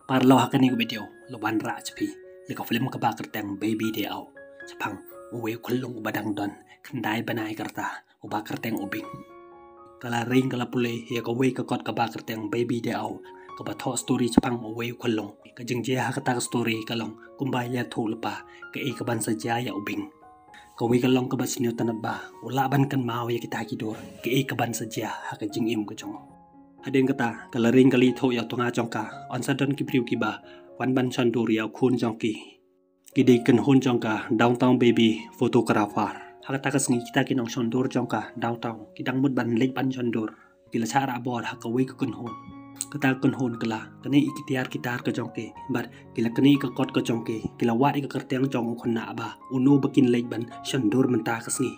Parlo hakani ko video loban ra chpi le ko film ka ba kerteng baby day au chapang uwe kullung badang don kendai banai kerta uba kerteng ubing kala ring kala pule ya ko we ka kot ka ba kerteng baby day au ka ba tho story chapang uwe kullung ka jingje ha ka ta story kalong kumbai ya thu lepa ka e ka ban saja ya ubing ka we kalong ka ba sinyo tanat ba ula ban kan mau ya kita kidor ka e ka ban saja ha ka jing im ka chong Hadeng kata kalaring kali tho ya tonga jongka on sadon ki priu ki ba wan ban chan dur ya khun jongki ki de kan hon jongka downtown baby photographer hakata ka sngi kita ki nong chon dur jongka downtown ki dang mut ban lek ban chon dur ki la chara bor ha ka we ka kan hon kata kan hon kala kani ikitiar kitar ka jongke bar ki la kani ka kot ka jongke ki la wat ka kerteng jong khon na ba uno bakin lek ban chon dur menta ka sngi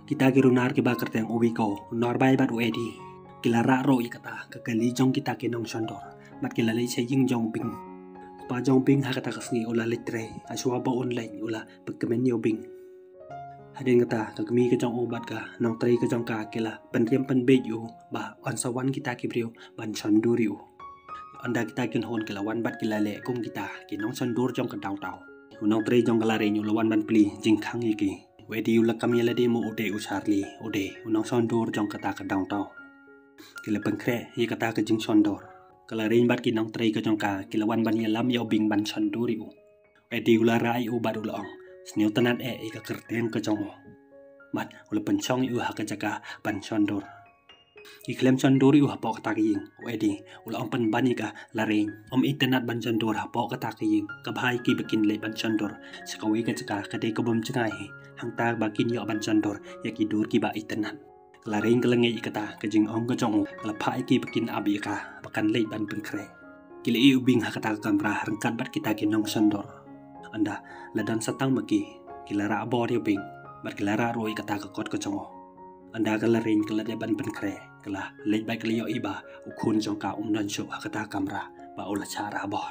kita ki runar ki ba kerteng uwi ko nor bai bat wedi Kila ro ikata kakali jong kita kinong shondor mat kila lay siya yung jong bing pa jong bing hakata kasngi ula litre aswa ba online ula pagkamen yo bing hadin kata kagmi ka jong ubat ka nong tray ka jong ka kila panriam panbed yo ba on sawan kita kibriyo ban shondur yo onda kita kinhon kila wan bat kila le kung kita kinong shondur jong ka daw daw nong tray jong kala renyo lawan ban pli jing khang iki wedi ula kamila de mo ude usarli ude nong shondur jong kata ka daw daw Kila pengkre hi kata ke jing sondor kala rein bat kinong tray ke jongka kila wan ban yalam yo bing ban sonduri u edi ula rai u bad ula ong sneu tanat e ka kerteng ke jongo mat ula penchong u ha ka jaka ban sondor ki klem sonduri u ha po kata ke ying edi ula ong pan ban ka la rein internet ban sondor ha po kata ke ying ka bhai ki bekin le ban sondor sakawi ka jaka ka de ka bom changai hang ta ba kin yo ban sondor ya ki dur ki ba internet la ring kelengi ikata ke jing ong ke jong la pai ki bikin abi ka bakan lei ban pengkre kile i ubing hakata kamera rengkat bat kita kinong sondor anda la dan satang maki kila ra bor yo bing bat kila ra roi kata ke kot ke jong anda kala ring kala de ban pengkre kala lei bai kile yo iba ukun jong ka dan sho hakata kamera ba ola cara bor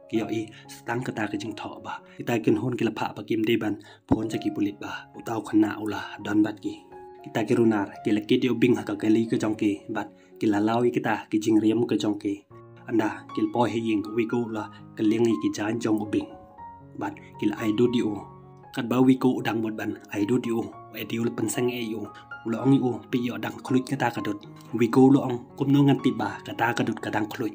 kiyo i satang kata ke jing tho ba kita kin hon kila pha bakim de ban phon jaki pulit ba utau khana ula dan bat ki kita kirunar kila kit yo bing haka kali ke jongki bat kila lawi kita ki jing riam ke jongki anda kil po he ying wi ko la kelingi ki jan jong bing bat kila ai do di o kat ba wi ko udang mod ban ai do di o e di ul pensang e yo ulo ong yo pi yo dang khluit kata kadut wi ko lo ong kum no ngan ti ba kata kadut kadang khluit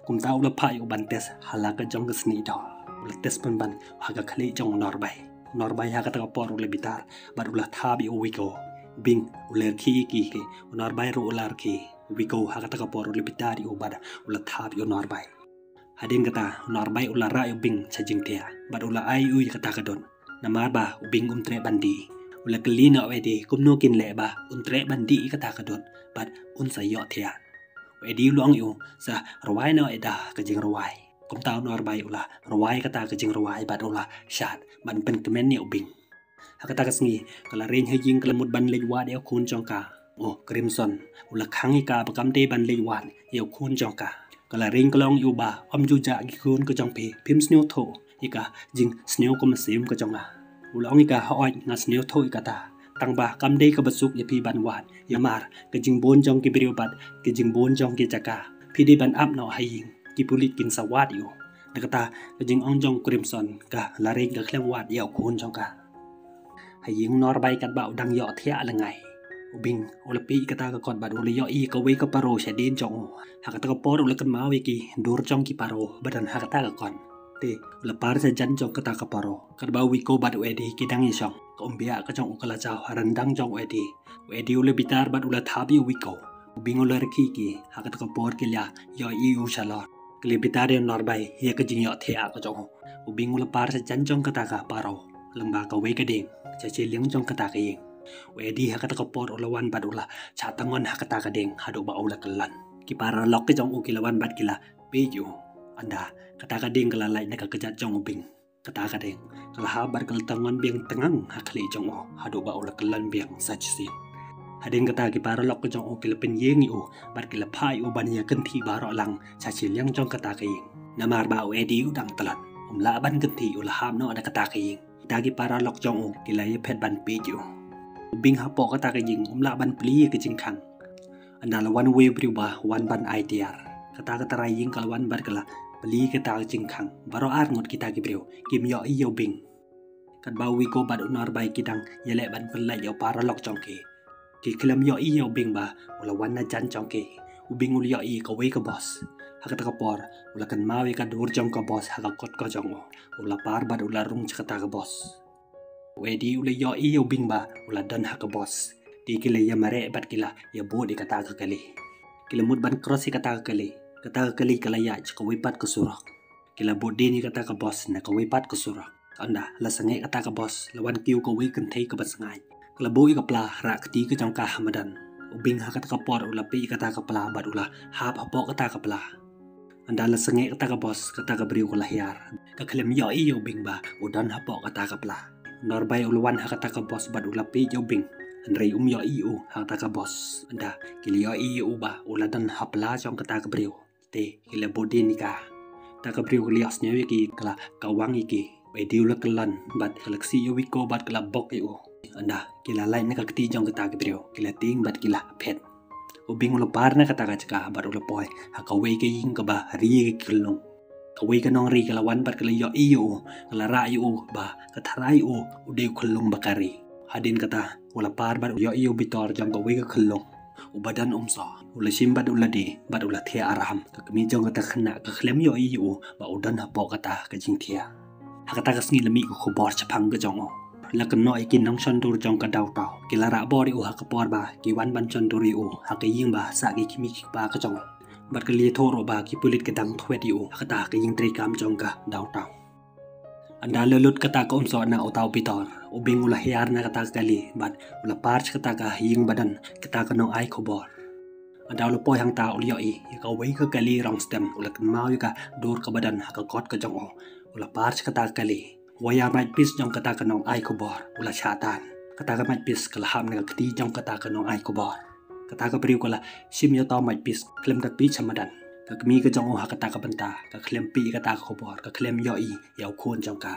kum ta ul pa yo ban tes hala ka jong sni do ul tes pan ban haka khali jong norbai haka ta por ul bitar bat ul tha bi o wi ko Bing ular ki ke unar bay ro ular ki wiko hakata ka por lebitari ubada ulat thap yo narbay hadin kata narbay ular ra yo bing sajing tia bad ula ai u kata kadon namar ba ubing tre bandi ula kelina wedi kumno kin le ba tre bandi kata kadon bad sayo tia wedi luang yo sa rawai no eda ka jing rawai kum taw narbay ula rawai kata ka jing rawai bad ula shat ban pen kemen ni ubing hakata kasngi kala rein hejing kala mut ban lejwa de khun jongka crimson ula khangi ka bakam de ban lejwan yo khun jongka kala rein kalong yu ba ju ja gi khun ko jongpe phim sneu tho ika jing sneu ko masem ko jonga ula ong ika hoi nga sneu tho ika ta tang ba kam de ka basuk ya pi ban wat ya mar ka jing bon jong ki brio bat ki jing bon jong ki jaka pi de ban up no haying ki pulit kin sawat yo nakata ka jing ong jong crimson ka la rein ka klem wat yo khun jongka Haying norbai kat ba udang yo thia la ngai ubing ulapi kata ka kot ba ul yo I ka we ka paro sha din jong hakata ka por ul kan mawi ki dur jong ki paro badan hakata ka kon te ul par sa jan jong kata ka paro kat ba wi ko ba wedi ki dang I song ka umbia ka jong ukala chaw harandang jong wedi ul bitar ba ul thabi wi ko ubing ul ki ki hakata ka por ki la yo I u shalor kli bitar norbai ye ka jing yo thia ka jong ubing ul par sa jan jong kata ka paro lamba ka we ka ding Caci liang jong kata kayeng, wedi hakata kapor ulawan bad ula catangon hakata kadeng hadu ba ula kelan. Kipara lok ke jong ukilawan bad kila peju anda kata kadeng kelalai nak kejat jong ubing kata kadeng kalau habar keltangon biang tengang hakli jong hadu ba ula kelan biang sajsin. Hadeng kata kipara lok ke jong ukilapin yengi bad kila pai uban ya kenti baro lang caci liang jong kata kayeng. Namar ba wedi udang telan laban kenti ula ham no ada kata kayeng. Dagi para lok jong kila ye pet ban peju bing hapo kata ka jing la ban pli ke jing khang andala one way briba one ban idea kata kata rai jing kalwan bar kala beli kita jing kang baro ar ngot kita ki brio kim yo i yo bing kat ba wi ko bad unar bai kidang yele ban pelai yo para lok chongke ki kelam yo i yo bing ba ula wan na jan chongke ubing ul yo i ka we ka boss hakata ka por ula kan mawi ka dur jong ka boss haka kot ka jong ula par bad ula rung chakata ka boss wedi ula yo i yo bing ba ula dan haka boss di kile ya mare bad kila ya bo di kata ka kali kila mut ban cross kata ka kali kala ya ka we pat ka surak kila bodi ni kata ka boss na ka we pat ka surak anda la sange kata ka boss lawan kiu ka we kan thei ka basangai kala boi ka pla ra kti ka jong ka hamadan ubing hakata ka por ula pi kata ka pla bad ula hap hapo kata ka pla anda la sange kata ka boss kata ka briu kala hiar ka klem yo i yo bing ba udan hapo kata ka pla norbai ulawan hakata ka boss bad ula pi yo bing andrei yo i u hakata ka boss anda kili yo i u ba ula dan hapla jong kata ka briu te kila bodi ni ka ta ka briu lias nya ki kala kawang iki Wedi ula kelan bat galaksi yo wiko bat kala bok yo anda kila lain na kakti jong kata kibrio kila ting bat kila pet ubing ula par na kata kachka bat ula poy hakawe ke ying ka ba ri ke kilong kawe ka nong ri kala wan bat kala yo iyo kala ra yo ba katarai yo ude kulong bakari hadin kata ula par bat yo iyo bitor jong kawe ka kilong ubadan umsa ula simbat ula di bat ula thea aram kakmi jong kata khna ka khlem yo iyo ba udan hapo kata ka jing thea hakata ka sngi lami ko khobor chapang ka jong la kan no ikin nong chon dur jong ka daw taw kila ra bori u hakapor ba ki wan ban chon duri u hakaying ba sa ki kimi ki ba ka jong bat ka li thoro ba ki pulit ka dang thwet u hakata ka ying tri kam jong ka daw taw anda lelut kata ka umso na utaw pitor ubing ula hiar na kata kali bat ula parch kata ka ying badan kata ka nong ai khobor anda ula poy hang ta ulyo i ka wei ka kali rong stem ula kan mau ka dur ka badan hakakot ka jong ula parch kata kali waya might pis jong kata kanong ai kubor ula chatan kata ka might pis kalaham na kati jong kata kanong ai kubor kata ka priu kala sim yo taw might pis klem ka pi chamadan ka kmi ka jong ha kata ka banta ka klem pi kata ka kubor ka klem yo i yaw khon jong ka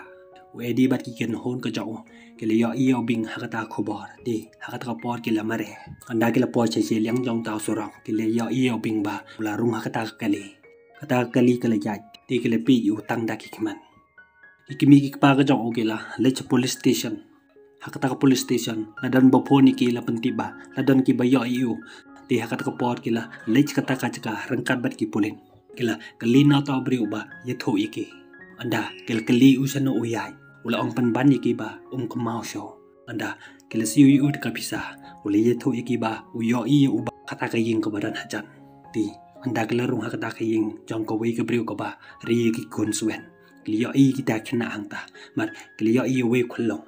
wedi bat ki ken hon ka jong kele yo i yo bing ha kata kubor di ha kata ka por kila mare anda kila por che liang jong taw surang kele yo i yo bing ba ula rung ha kata ka kali kala ya ti kele pi yu tang da ki kiman ikimi ki pa ka jong ogela lech police station hakata ka police station ladan ba phone ki la pantiba ladan ki ba yo iu ti hakata ka por kila lech kata ka chaka rangkat bat ki pulin kila kalina ta briu ba ye tho iki anda kali usano uyai ula ong pan ban iki ba kamau sho anda kila siu yu ka pisa ula ye tho iki ba uyo iu ba kata ka ying ka badan hajan ti anda kila rung hakata ka ying jong ka wei ka briu ka ba ri ki kun suen kiliyo i kita kena angta mar kiliyo i we kulong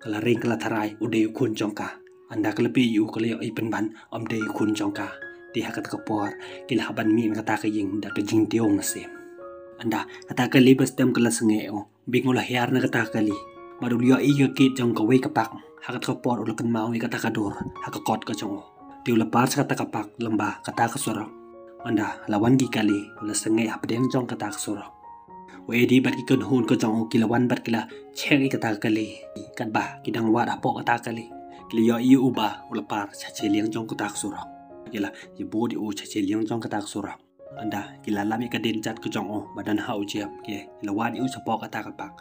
kala ring kala tarai ude kun jongka anda kelepi yu kiliyo i penban om de kun jongka ti hakat ka por kila haban mi kata ka ying da ka jing tiong na sem anda kata ka libas tem kala sengeo bingula hiar na kata kali marul yo i ka kit jong ka we ka pak hakat ka por ulakan mau kata ka dor hakakot ka jong ti ula par kata ka pak lamba kata ka sura anda lawan gi kali ula senge apdeng jong kata ka sura wedi bat ki kon hun ko jong kilawan bat kila cheng kata kali kan ba kidang wa apo kata kali kili yo i uba ula par cha che liang jong kata sura kila ye bodi u cha che liang jong kata sura anda kila lami ka den chat ko jong badan hau jep ke lawan u sapo kata ka pak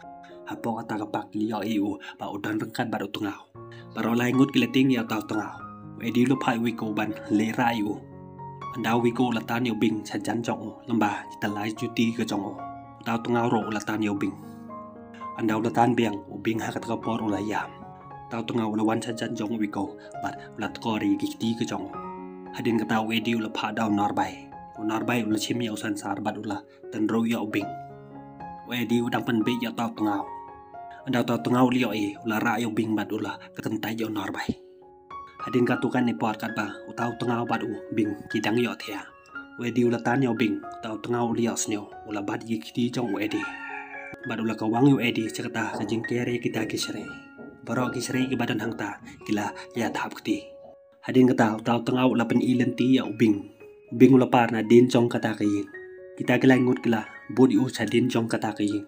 apo kata ka pak kili yo i u ba udan rengkat bat utungau baro lai ngut kila ting ya taw tungau wedi lu pai wi ko ban le rai u anda wi ko la tan yo bing cha jan jong lamba kita lai juti ko jong tao tungau ro ulatan yo bing anda ulatan biang ubing hakat ka por ulayam tao tungau ulawan sajan jong wiko bat ulat kori gikti ke jong hadin kata wedi ula pha daw narbai ula chim yo san sar bat ula tan ro yo bing wedi udang pan be yo tao tungau li yo ula ra yo bing bat ula katentai yo narbai hadin katukan ni por kat ba tao tungau bat u bing kidang yo thea wedi ulatan yo bing tao tengau lias nyo ula bad yikti jong wedi bad ula kawang yo edi cakata ka jing kere kita kisre baro kisre ki badan hangta kila ya thap kti hadin kata tao tengau ula pen ilenti ya ubing ula par na din jong kata ka yin kita kila ngut kila bodi u sa din jong kata ka yin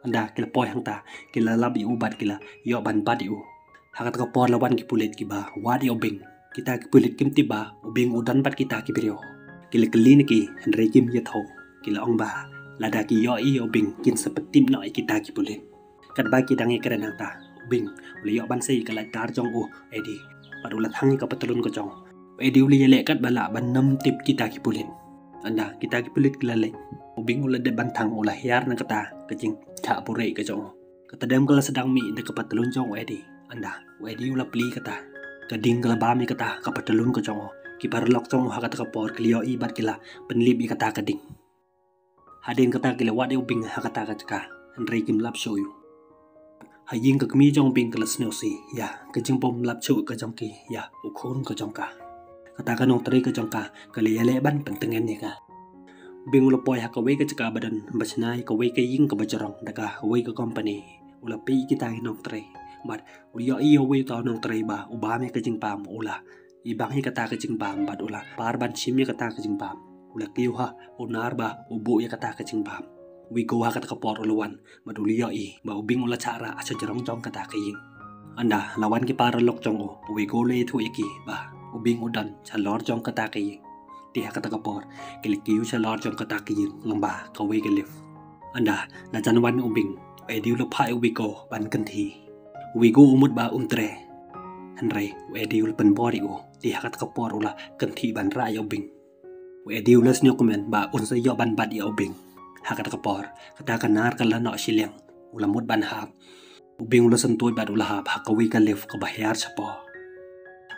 anda kila poy hangta kila lab u bad kila yo ban bad u hakat ka por lawan ki pulit ki ba wadi ubing kita ki pulit kim tiba ubing udan bad kita ki brio kila kelin ki andre kim ye tho kila ong ba lada ki yo i ubing kin sepetim no kita ki pulen kat bagi dangi keren ta ubing uli yo ban sei kala tar jong o edi padula thangi ka patulun ko jong edi uli le kat bala ban nam tip kita ki pulen anda kita ki pulit kilale ubing ula de ban thang ula hiar na kata kajing cha pure ka jong kata dem kala sedang mi de ka patulun jong edi anda edi ula pli kata kading kala ba mi kata ka patulun ko jong ki parlok jong ha kata ka por klio i bat kila penlip i kata kading hadin kata kila wade ubing ha kata ka jaka andrei kim lap show you haying ka kmi jong ping kala snow si ya kajing pom lap chu ka jong ki ya ukhon ka jong ka kata ka nong tari ka jong ka kali ya le ban pentengen ni ka bing ula poi ha ka we ka jaka badan bachnai ka we ka ying ka bajarong daga we ka company ula pi kita nong tari but uli yo i we to nong tari ba ubame ka jing pam ula ibang hi kata ka jing pam bad ula par ban chim kata ka jing pam ula kiu ha unar ba ubu ya kata ka jing pam we go ha kata ka por ulawan maduli yo i ba ubing ula cara acha jarong jong kata ka ying anda lawan ki par lok jong o we go le thu iki ba ubing udan chalor jong kata ka ying ti ha kata ka por kili kiu chalor jong kata ka ying lamba ka we ke lif anda na janwan ubing e diu la phai we go ban kan thi we go umut ba tre Henry, we diul pen body o, di hakat kapor ula kenti ban ra ya ubing. We diul les nyo komen ba unsa yo ban bad ya ubing. Hakat kapor, kata kanar kala no silyang, ula mut ban hap. Ubing ula sentuy bad ula hap, hakawi ka lift ka bahayar sapo.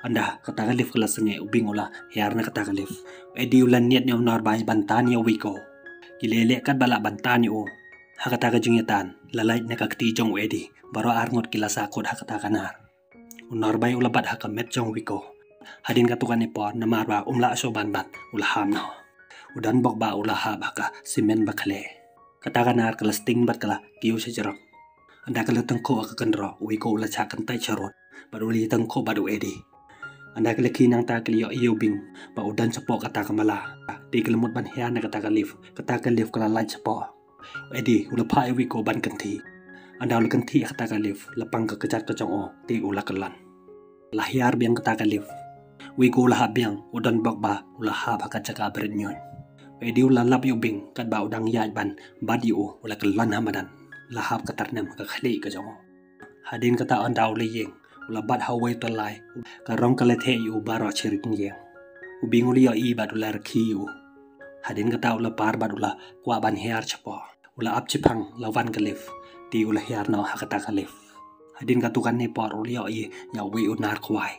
Anda, kata ka lift kala senge, ubing ula hayar na kata ka lift. We diulan niat nyo narbay bantan ya wiko. Kilele kat bala bantan yo. Hakata ka jungyatan, lalay na kakti jong wedi, baro arngot kila sakot hakata kanar. Unarbay ulabat ha kamet jong wiko hadin katukan ni por na marba umla so banbat ulaham no udan bok ba ulahab ka simen bakale katakanar kala sting bat kala kiu se jarok anda kala tangko ka kanro wiko ula cha kan tai charot baruli tangko badu edi anda kala kinang ta kala yo bing ba udan sapo kata kamala ti kala mut ban hian na kata ka lif kala laj sapo edi ula pai wiko ban kanti anda ula kanti kata ka lif lapang ka kajat ka jong o ti ula kalan lahiar biang kata ka lif wiko ula biang udan bok ba ula ha ka jaka bernyon edi ula lap yo bing kat ba udang yaj ban badi o ula kalan hamadan lahap katarnam ka khali ka jong hadin kata anda ula yeng ula bat hawe to lai ka rong kala the yu baro chirik yeng ubing uli yo i bad ula rakhi yu hadin kata ula par bad ula kwa ban hiar chapo ula ap chipang lawan ka lif ti ula hiar no hakata ka lif hadin katukan ni por uli yo i ya we unar kwai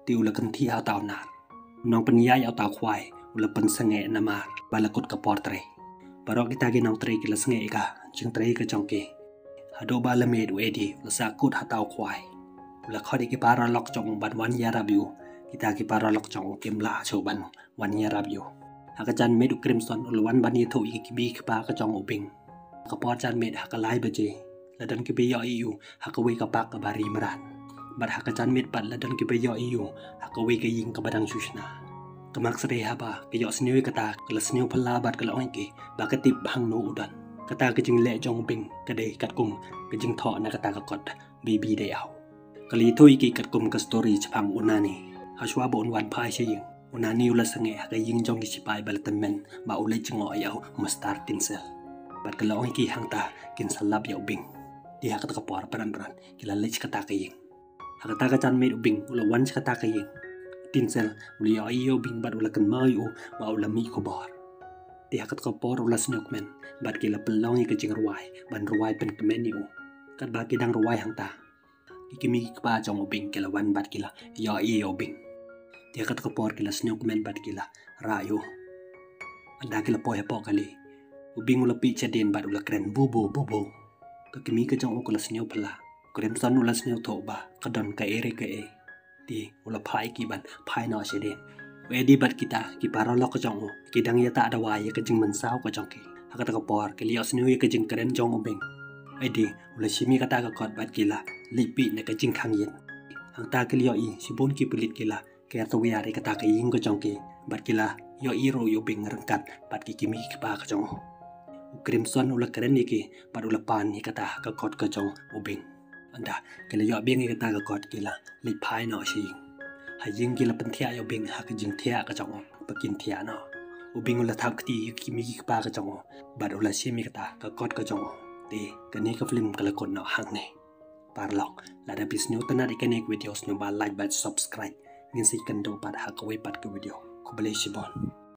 ti ula kan thi ha taw nar nong penya ya taw kwai ula pen sange namar balakut ka por tre baro kita gi nong tre ki la sange ka jing tre ka jongke hado bala med wedi ula sakut ha taw kwai ula khodi ki para lok jong ban wan ya rabiu kita ki para lok jong kimla cho ban wan ya rabiu hakajan med crimson ula wan ban ye tho i ki bi ka ka jong uping ka por jan med hakalai baje ladan ki be yo iu hakawi ka pak ka bari maran bad hakajan mit pat ladan ki be yo iu hakawi ka ying ka badang shushna kamak sare haba ki yo sniwi kata kala sniw phala bad kala ong ki ba ka tip bang no udan kata ka jing le jong ping ka de kat kum ka jing tho na kata ka kot baby de aw kali thoi ki kat kum ka story chapang unani hashwa bon wan phai shing unani ula sange ka ying jong ki chipai balatamen ba ulai chingo ayaw mastar tinsel bad kala ong ki hangta kin salab yaw bing di hakata ka por paran kila lech kata ka ying hakata ka chan med ubing ula wan kata ka ying tinsel uli yo bing bad ula kan mai u ba ula mi ko bar di hakat ka por ula snokmen bad kila pelong ka jing ruai ban ruai pen kemen u kat ba ki dang ruai hangta kimi ka ba jong ubing kila wan bad kila yo bing di hakat ka por kila snokmen bad kila rayo anda kila po po kali ubing ula pi chaden bad ula kren bubu kimi ka jong ukula snyo pala crimson ula snyo tho ba kadon ka ere ka e ti ula phai ki ban phai no sheden wedi bat kita ki para lo ka jong ki dang ya ta da wa ya ka jing man saw ka jong ki hakata ka por ke lios snyo ya ka jing kren jong ubing wedi ula shimi ka ta ka kot bat kila lipi na ka jing khang yin hang ta ke lio i sibon ki pilit kila ke ta wi ari ka ta ka ying ka jong ki bat kila yo i ro yo bing rangkat bat ki kimi ki ba ka jong crimson ula keren iki pat ula pan hi kata ka kot ka jong ubing anda kala yo bing hi kata ka kot kila li phai no shi ha jing kila pen thia yo bing ha ka jing thia ka jong pakin thia no ubing ula thak ti kimi ki pa ka jong bad ula shemi kata ka kot ka jong te kane ka film kala kon na hang ne parlok lada bis new tana de kane videos no ba like ba subscribe ngin si kan do pad ha ka we pad ka video ko bale shibon